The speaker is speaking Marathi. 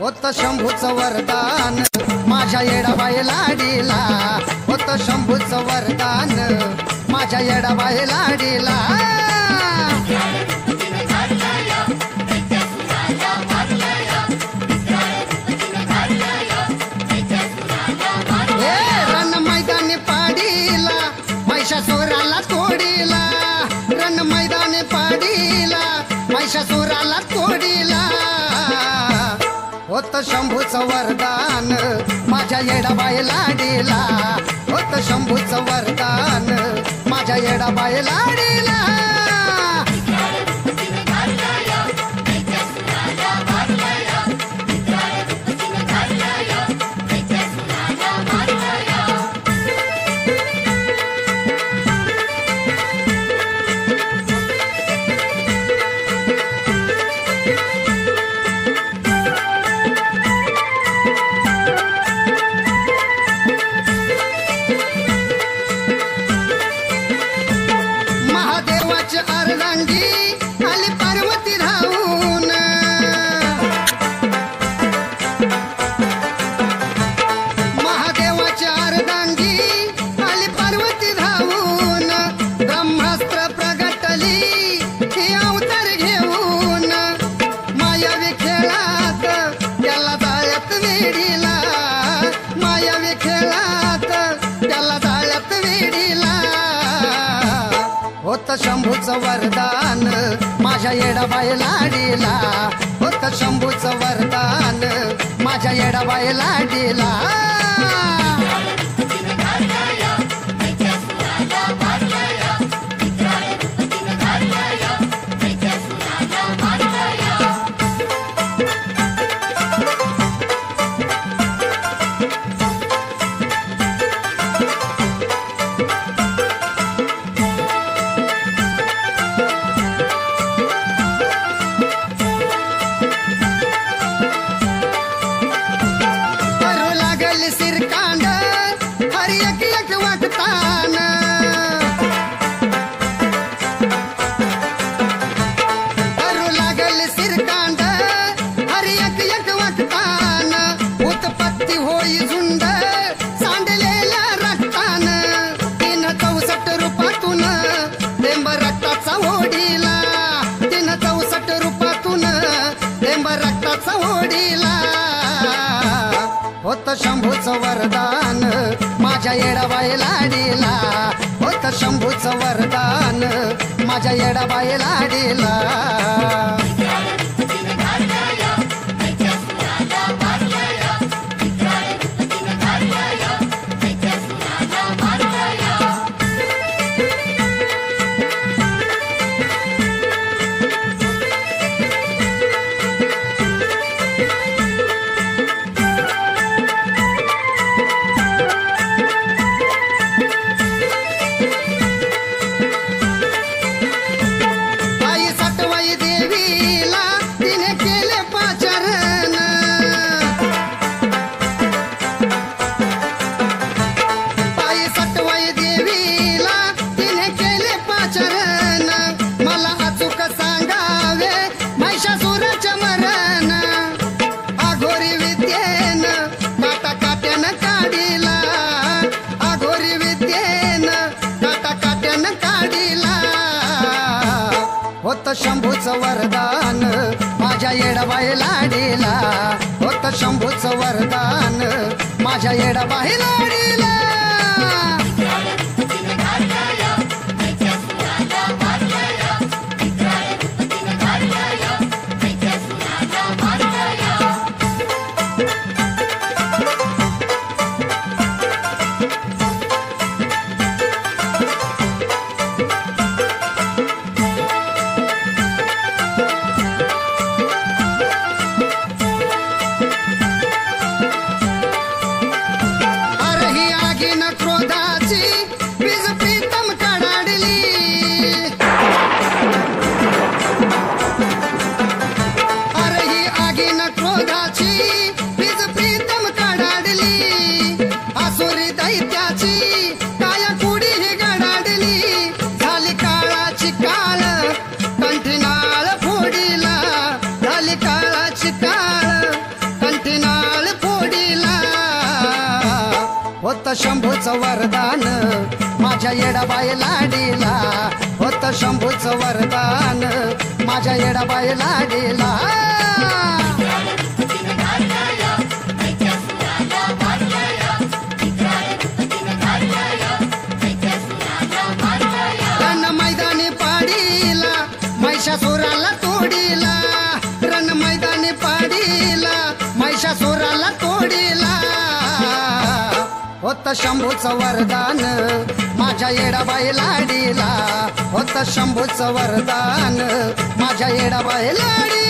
होत शंभूचं वरदान माझ्या येडाबाई लाडीला, होत शंभूचं वरदान माझ्या येडाबाई लाडीला। रण मैदानी पाडीला महिषासुराला तोडीला, रण मैदानी पाडीला महिषासुराला तोडीला। होत शंभूचं वरदान माझ्या येडाबाई लाडीला, होत शंभूचं वरदान माझ्या येडाबाई लाडीला। आली पार्वती धावून, महादेवाच्या अर्धांगी आली पार्वती धावून, ब्रह्मास्त्र प्रगटली ही अवतार घेऊन, मायावी खेळात त्याला जाळ्यात वेडीला, मायावी खेळात त्याला जाळ्यात वेडीला। होत शंभूचं वरदान माझ्या येडाबाई लाडीला, होत शंभूचं वरदान माझ्या येडाबाई लाडीला। सिरकांड हर एक एक वाटतान, करू लागल सिरकांड हर एक एक वाटतान, उत्पत्ती होई झुंड सांडलेल्या रक्तान, 364 रूपातून थेंब रक्ताचा ओढीला, 364 रूपातून थेंब रक्ताचा ओढीला। होत शंभूचं वरदान माझ्या येडाबाई लाडीला, होत शंभूचं वरदान माझ्या येडाबाई लाडीला। होत शंभूचं वरदान माझ्या येडाबाई लाडीला, होत शंभूचं वरदान माझ्या येडाबाई लाडीला। शंभूचं वरदान माझ्या येडाबाई लाडीला होतं शंभूचं वरदान माझ्या येडाबाई लाडीला मैदानी पाडीला महिषासुराला तोडीला रण मैदानी पाडीला महिषासुराला तोडीला होतं शंभूचं वरदान माझ्या येडाबाई लाडीला होतं शंभूचं वरदान माझ्या येडाबाई लाडीला